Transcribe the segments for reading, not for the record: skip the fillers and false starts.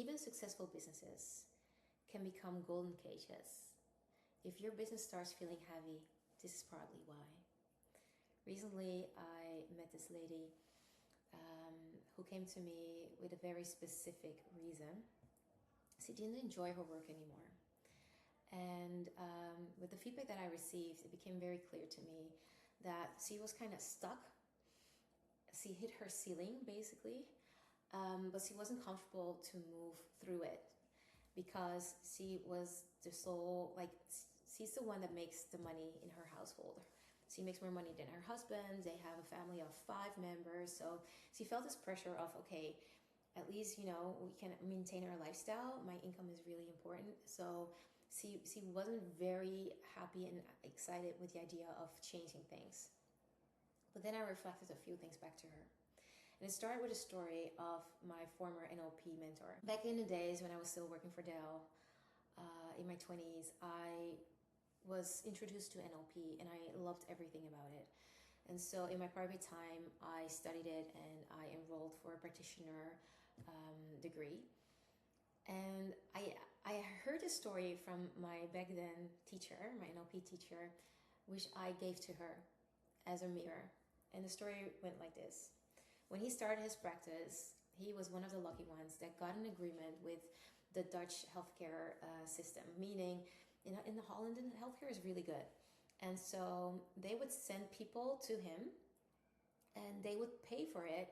Even successful businesses can become golden cages. If your business starts feeling heavy, this is probably why. Recently, I met this lady who came to me with a very specific reason. She didn't enjoy her work anymore. And with the feedback that I received, it became very clear to me that she was kind of stuck. She hit her ceiling, basically, but she wasn't comfortable to move through it because she was the sole, like, she's the one that makes the money in her household. She makes more money than her husband. They have a family of 5 members. So she felt this pressure of, okay, at least, you know, we can maintain our lifestyle. My income is really important. So she wasn't very happy and excited with the idea of changing things. But then I reflected a few things back to her. And it started with a story of my former NLP mentor. Back in the days when I was still working for Dell, in my 20s, I was introduced to NLP and I loved everything about it. And so in my private time, I studied it and I enrolled for a practitioner degree. And I heard a story from my back then teacher, my NLP teacher, which I gave to her as a mirror. And the story went like this. When he started his practice, he was one of the lucky ones that got an agreement with the Dutch healthcare system, meaning in the Holland, healthcare is really good. And so they would send people to him and they would pay for it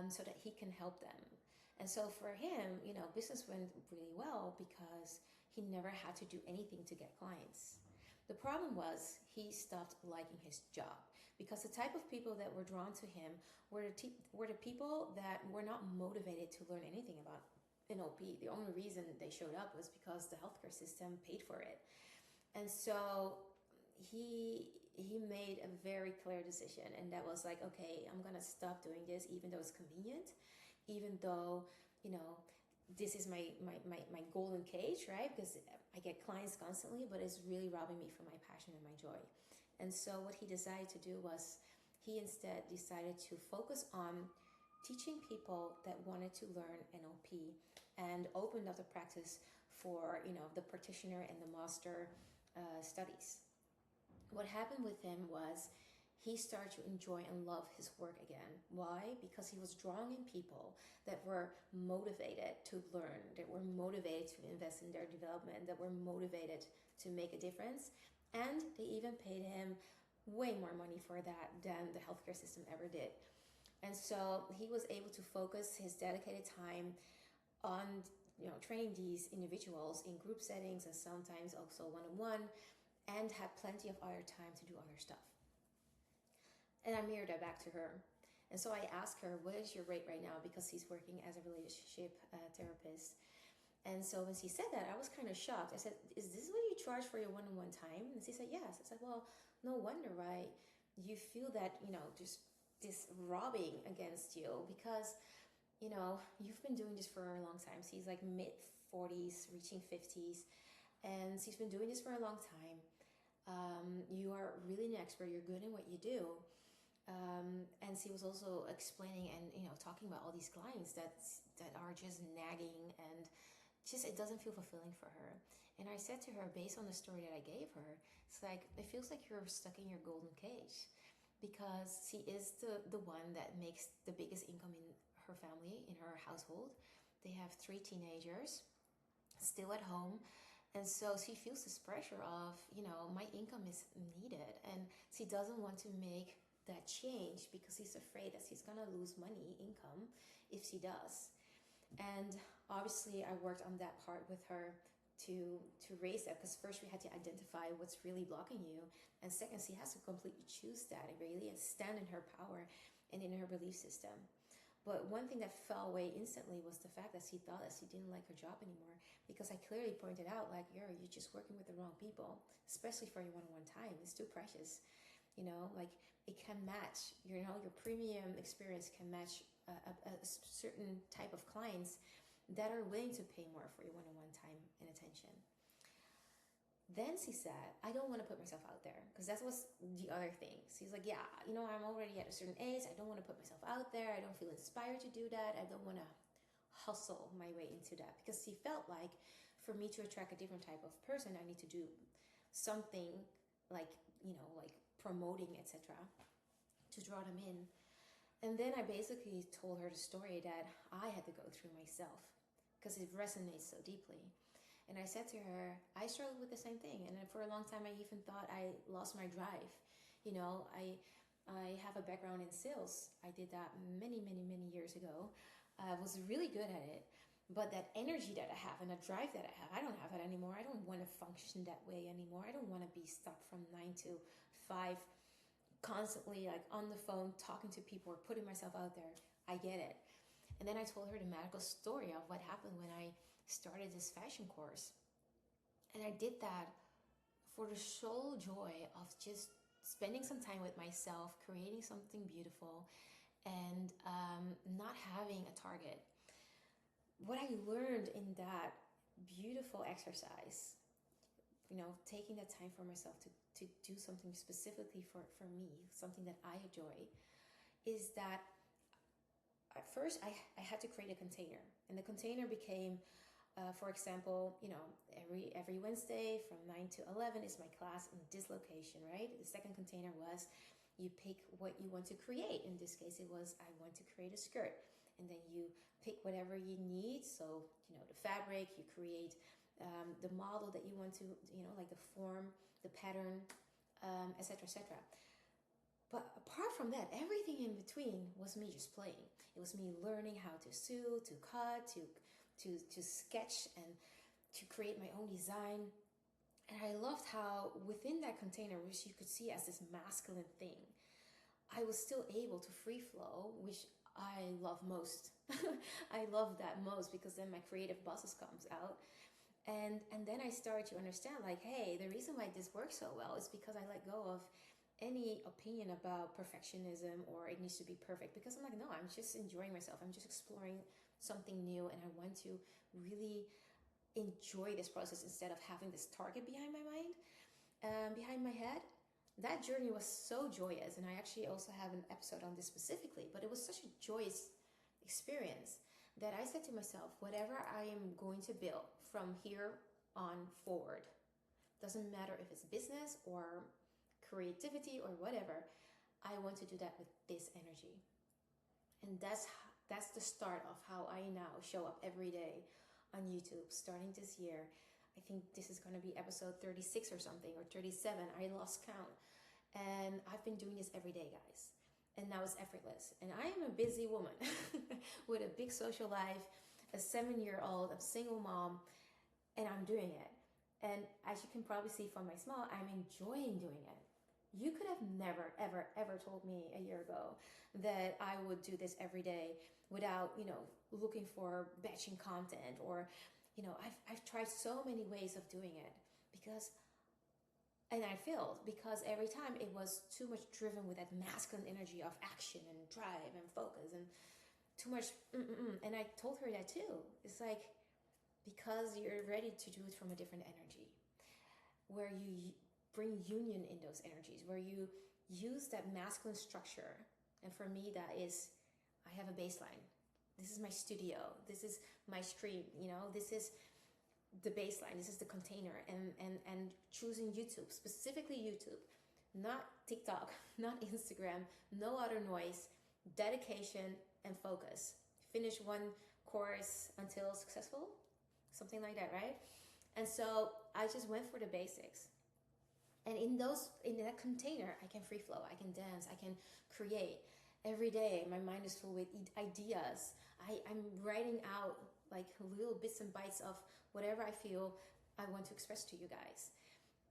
so that he can help them. And so for him, you know, business went really well because he never had to do anything to get clients. The problem was he stopped liking his job because the type of people that were drawn to him were the people that were not motivated to learn anything about NLP. The only reason they showed up was because the healthcare system paid for it. And so he made a very clear decision, and that was like, okay, I'm gonna stop doing this, even though it's convenient, even though, you know, this is my golden cage, right? Because I get clients constantly, but it's really robbing me from my passion and my joy. And so what he decided to do was he instead decided to focus on teaching people that wanted to learn NLP and opened up the practice for, you know, the practitioner and the master studies. What happened with him was he started to enjoy and love his work again. Why? Because he was drawing in people that were motivated to learn, that were motivated to invest in their development, that were motivated to make a difference. And they even paid him way more money for that than the healthcare system ever did. And so he was able to focus his dedicated time on, you know, training these individuals in group settings and sometimes also one-on-one, and had plenty of other time to do other stuff. And I mirrored that back to her. And so I asked her, what is your rate right now? Because she's working as a relationship therapist. And so when she said that, I was kind of shocked. I said, is this what you charge for your one-on-one time? And she said, yes. I said, well, no wonder, right? You feel that, you know, just this robbing against you because, you know, you've been doing this for a long time. She's like mid-40s, reaching 50s. And she's been doing this for a long time. You are really an expert. You're good in what you do. And she was also explaining and, you know, talking about all these clients that are just nagging and just, it doesn't feel fulfilling for her. And I said to her, based on the story that I gave her, it's like, it feels like you're stuck in your golden cage because she is the one that makes the biggest income in her family, in her household. They have 3 teenagers still at home. And so she feels this pressure of, you know, my income is needed. And she doesn't want to make that change because she's afraid that she's going to lose money, income, if she does. And obviously I worked on that part with her to raise that, because first we had to identify what's really blocking you. And second, she has to completely choose that and really stand in her power and in her belief system. But one thing that fell away instantly was the fact that she thought that she didn't like her job anymore, because I clearly pointed out, like, you're just working with the wrong people, especially for your one-on-one time. It's too precious. You know, like, it can match, you know, your premium experience can match a certain type of clients that are willing to pay more for your one-on-one time and attention. Then she said, I don't want to put myself out there, because that was the other thing. She's like, yeah, you know, I'm already at a certain age. I don't want to put myself out there. I don't feel inspired to do that. I don't want to hustle my way into that, because he felt like for me to attract a different type of person, I need to do something like, like promoting, etc., to draw them in. And then I basically told her the story that I had to go through myself, because it resonates so deeply. And I said to her, I struggled with the same thing. And then for a long time, I even thought I lost my drive. I have a background in sales. I did that many, many, many years ago. I was really good at it. But that energy that I have and the drive that I have, I don't have it anymore. I don't want to function that way anymore. I don't want to be stuck from 9 to 5, constantly like on the phone, talking to people or putting myself out there. I get it. And then I told her the magical story of what happened when I started this fashion course. And I did that for the sole joy of just spending some time with myself, creating something beautiful, and not having a target. What I learned in that beautiful exercise, taking that time for myself to do something specifically for me, something that I enjoy, is that at first I had to create a container. And the container became, for example, every Wednesday from 9 to 11 is my class in this location, right? The second container was you pick what you want to create. In this case, it was I want to create a skirt. And then you pick whatever you need. So, the fabric, you create the model that you want to, like the form, the pattern, etc., etc. But apart from that, everything in between was me just playing. It was me learning how to sew, to cut, to sketch, and to create my own design. And I loved how within that container, which you could see as this masculine thing, I was still able to free flow, which I love most. I love that most, because then my creative bosses comes out. And then I started to understand, like, hey, the reason why this works so well is because I let go of any opinion about perfectionism or it needs to be perfect, because I'm like, no, I'm just enjoying myself. I'm just exploring something new, and I want to really enjoy this process instead of having this target behind my mind, behind my head. That journey was so joyous, and I actually also have an episode on this specifically, but it was such a joyous experience that I said to myself, whatever I am going to build from here on forward, doesn't matter if it's business or creativity or whatever, I want to do that with this energy. And that's the start of how I now show up every day on YouTube starting this year. I think this is going to be episode 36 or something, or 37. I lost count. And I've been doing this every day, guys. And now it's effortless. And I am a busy woman with a big social life, a 7-year-old, a single mom, and I'm doing it. And as you can probably see from my smile, I'm enjoying doing it. You could have never, ever, ever told me a year ago that I would do this every day without, looking for batching content, or, I've tried so many ways of doing it and I failed because every time it was too much driven with that masculine energy of action and drive and focus and too much. And I told her that too. It's like, because you're ready to do it from a different energy, where you bring union in those energies, where you use that masculine structure. And for me, that is, I have a baseline. This is my studio. This is my stream. This is the baseline. This is the container. And choosing YouTube, specifically YouTube, not TikTok, not Instagram, no other noise, dedication and focus. Finish one course until successful, something like that, right? And so I just went for the basics. And in that container, I can free flow, I can dance, I can create. Every day, my mind is full with ideas. I'm writing out like little bits and bites of whatever I feel I want to express to you guys.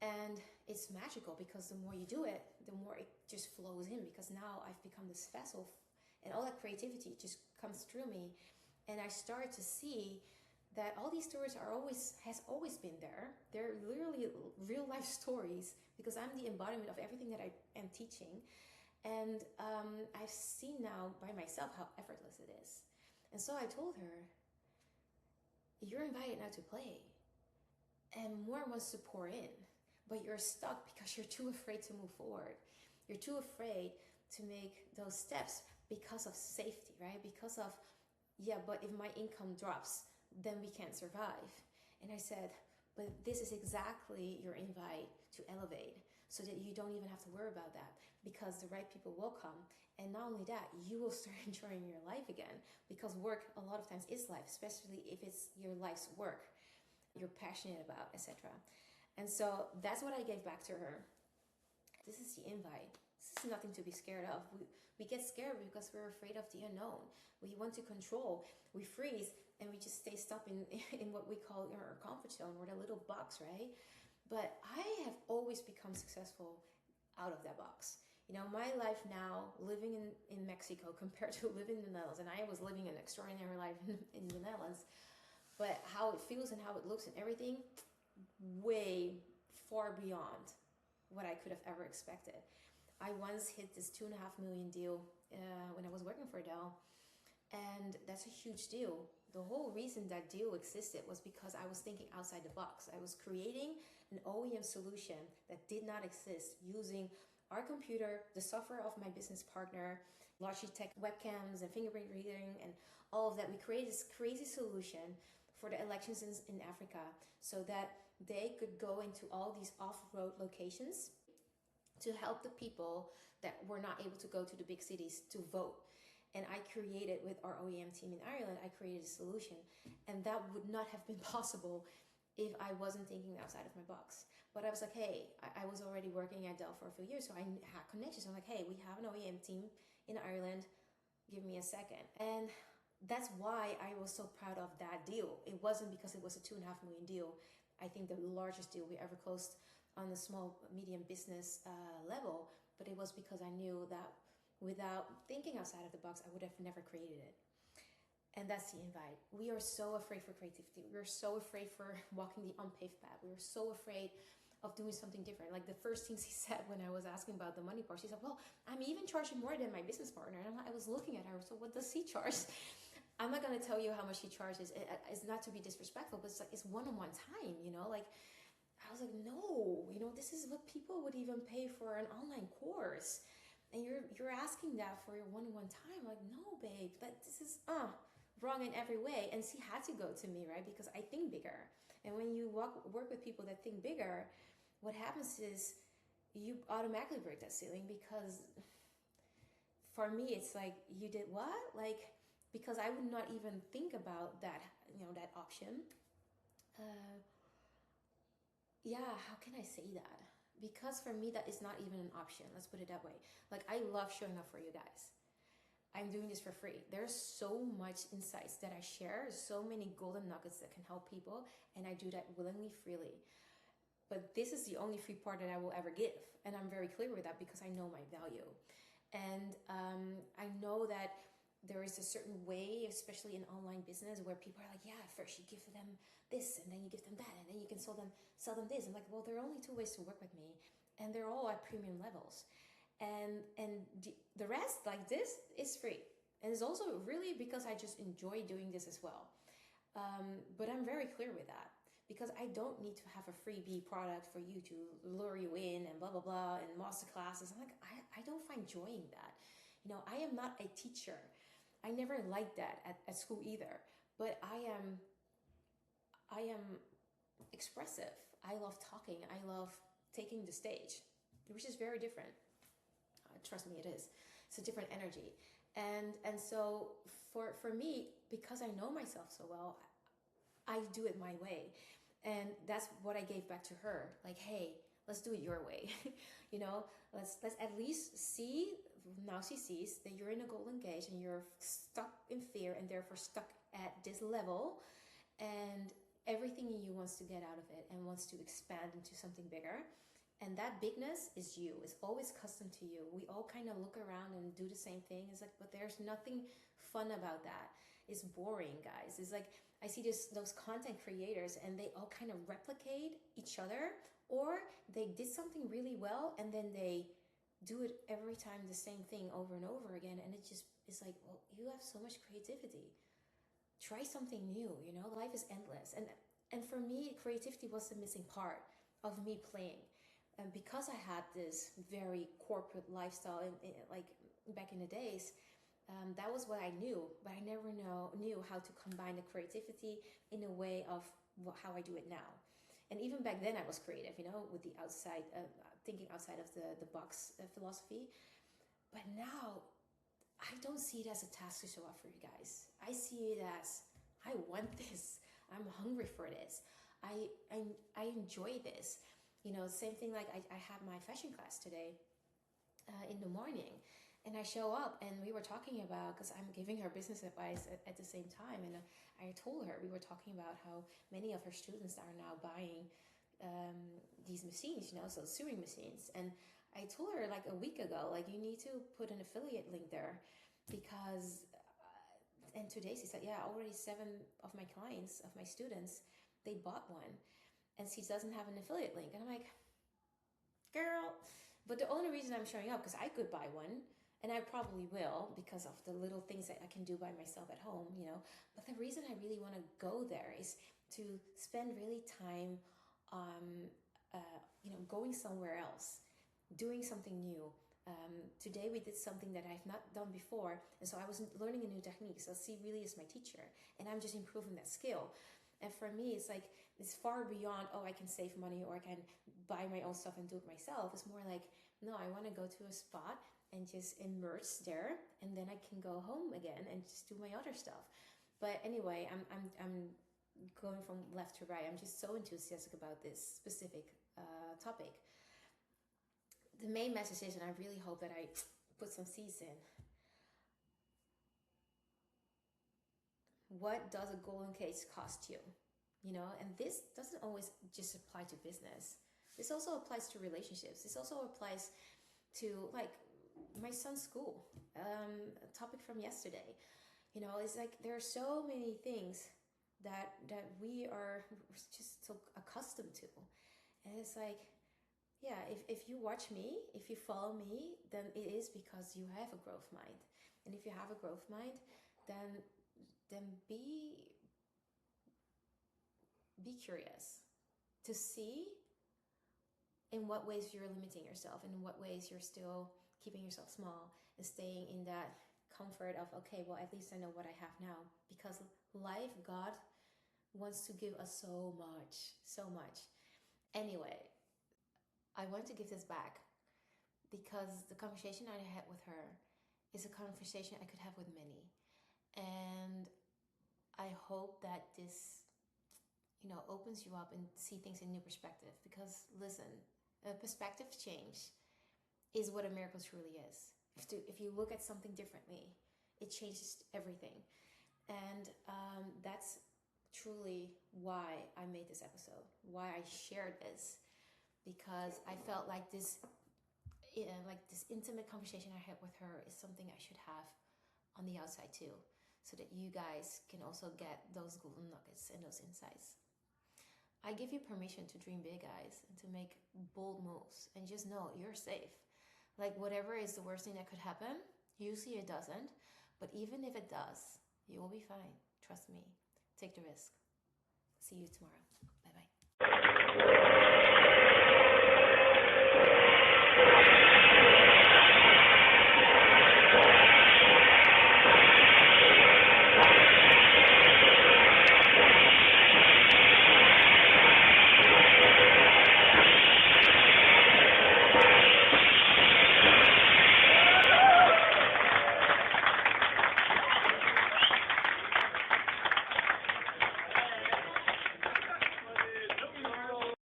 And it's magical, because the more you do it, the more it just flows in, because now I've become this vessel and all that creativity just comes through me. And I start to see that all these stories has always been there. They're literally real life stories, because I'm the embodiment of everything that I am teaching. And I've seen now by myself how effortless it is. And so I told her, you're invited now to play. And more wants to pour in. But you're stuck because you're too afraid to move forward. You're too afraid to make those steps because of safety, right? Because of yeah, but if my income drops, then we can't survive. And I said, but this is exactly your invite to elevate, so that you don't even have to worry about that, because the right people will come. And not only that, you will start enjoying your life again, because work a lot of times is life, especially if it's your life's work you're passionate about, etc. And so that's what I gave back to her. This is the invite. This is nothing to be scared of. We get scared because we're afraid of the unknown. We want to control. We freeze and we just stay stuck in what we call our comfort zone, or the little box, right? But I have always become successful out of that box. You know, my life now, living in Mexico compared to living in the Netherlands, and I was living an extraordinary life in the Netherlands, but how it feels and how it looks and everything, way far beyond what I could have ever expected. I once hit this 2.5 million deal when I was working for Dell, and that's a huge deal. The whole reason that deal existed was because I was thinking outside the box. I was creating an OEM solution that did not exist, using our computer, the software of my business partner, Logitech webcams and fingerprint reading and all of that. We created this crazy solution for the elections in Africa, so that they could go into all these off-road locations to help the people that were not able to go to the big cities to vote. And I created, with our OEM team in Ireland, I created a solution. And that would not have been possible if I wasn't thinking outside of my box. But I was like, hey, I was already working at Dell for a few years, so I had connections. I'm like, hey, we have an OEM team in Ireland. Give me a second. And that's why I was so proud of that deal. It wasn't because it was a 2.5 million deal. I think the largest deal we ever closed on the small, medium business level. But it was because I knew that without thinking outside of the box, I would have never created it. And that's the invite. We are so afraid for creativity. We're so afraid for walking the unpaved path. We were so afraid of doing something different. Like the first things he said when I was asking about the money part, he said, well, I'm even charging more than my business partner. And I was looking at her, so what does he charge? I'm not going to tell you how much he charges. It's not to be disrespectful, but it's like, it's one-on-one time, you know, like, I was like, no, you know, this is what people would even pay for an online course. And you're asking that for your one-on-one time. I'm like, no, babe, this is wrong in every way. And she had to go to me, right? Because I think bigger. And when you work with people that think bigger, what happens is you automatically break that ceiling, because for me, it's like, you did what? Like, because I would not even think about that, you know, that option. Yeah, how can I say that? Because for me, that is not even an option. Let's put it that way. Like, I love showing up for you guys. I'm doing this for free. There's so much insights that I share, so many golden nuggets that can help people, and I do that willingly, freely. But this is the only free part that I will ever give. And I'm very clear with that because I know my value. And I know that there is a certain way, especially in online business, where people are like, yeah, first you give them this, and then you give them that, and then you can sell them this. I'm like, well, there are only two ways to work with me, and they're all at premium levels. And the rest, like this, is free. And it's also really because I just enjoy doing this as well. But I'm very clear with that, because I don't need to have a freebie product for you to lure you in and blah, blah, blah, and masterclasses. I'm like, I don't find joy in that. You know, I am not a teacher. I never liked that at school either. But I am expressive. I love talking. I love taking the stage, which is very different. Trust me, it is. It's a different energy. And so for me, because I know myself so well, I do it my way. And that's what I gave back to her. Like, hey, let's do it your way. You know, let's at least see, now she sees that you're in a golden cage and you're stuck in fear and therefore stuck at this level, and everything in you wants to get out of it and wants to expand into something bigger. And that bigness is you. It's always custom to you. We all kind of look around and do the same thing. It's like, but there's nothing fun about that. It's boring, guys. It's like, I see those content creators and they all kind of replicate each other, or they did something really well and then they do it every time the same thing over and over again. And it's like, well, you have so much creativity. Try something new, you know? Life is endless. And for me, creativity was the missing part of me playing. And because I had this very corporate lifestyle, like back in the days, That was what I knew, but I never knew how to combine the creativity in a way of how I do it now. And even back then I was creative, with the outside, thinking outside of the box philosophy. But now I don't see it as a task to show up for you guys. I see it as, I want this. I'm hungry for this. I enjoy this. Same thing, like I had my fashion class today in the morning. And I show up and we were talking about, because I'm giving her business advice at the same time. And I told her, we were talking about how many of her students are now buying these machines, so sewing machines. And I told her like a week ago, like, you need to put an affiliate link there because, and today she said, yeah, already 7 of my clients, of my students, they bought one. And she doesn't have an affiliate link. And I'm like, girl, but the only reason I'm showing up, because I could buy one, and I probably will because of the little things that I can do by myself at home, But the reason I really want to go there is to spend really time, going somewhere else, doing something new. Today we did something that I've not done before, and so I was learning a new technique. So she really is my teacher, and I'm just improving that skill. And for me, it's like, it's far beyond, I can save money or I can buy my own stuff and do it myself. It's more like, no, I want to go to a spot and just immerse there, and then I can go home again and just do my other stuff. But anyway, I'm going from left to right. I'm just so enthusiastic about this specific topic. The main message is, and I really hope that I put some seeds in. What does a golden case cost you? And this doesn't always just apply to business. This also applies to relationships. This also applies to, like, my son's school, a topic from yesterday. It's like there are so many things that we are just so accustomed to. And it's like, yeah, if you watch me, if you follow me, then it is because you have a growth mind. And if you have a growth mind, then be curious to see in what ways you're limiting yourself and in what ways you're still keeping yourself small and staying in that comfort of, okay, well, at least I know what I have now. Because life, God wants to give us so much. Anyway, I want to give this back because the conversation I had with her is a conversation I could have with many. And I hope that this, opens you up and see things in new perspective. Because listen, a perspective change is what a miracle truly is. If you look at something differently, it changes everything. And that's truly why I made this episode, why I shared this, because I felt like this intimate conversation I had with her is something I should have on the outside too, so that you guys can also get those golden nuggets and those insights. I give you permission to dream big, guys, and to make bold moves, and just know you're safe. Like, whatever is the worst thing that could happen, usually it doesn't, but even if it does, you will be fine. Trust me. Take the risk. See you tomorrow. Bye-bye.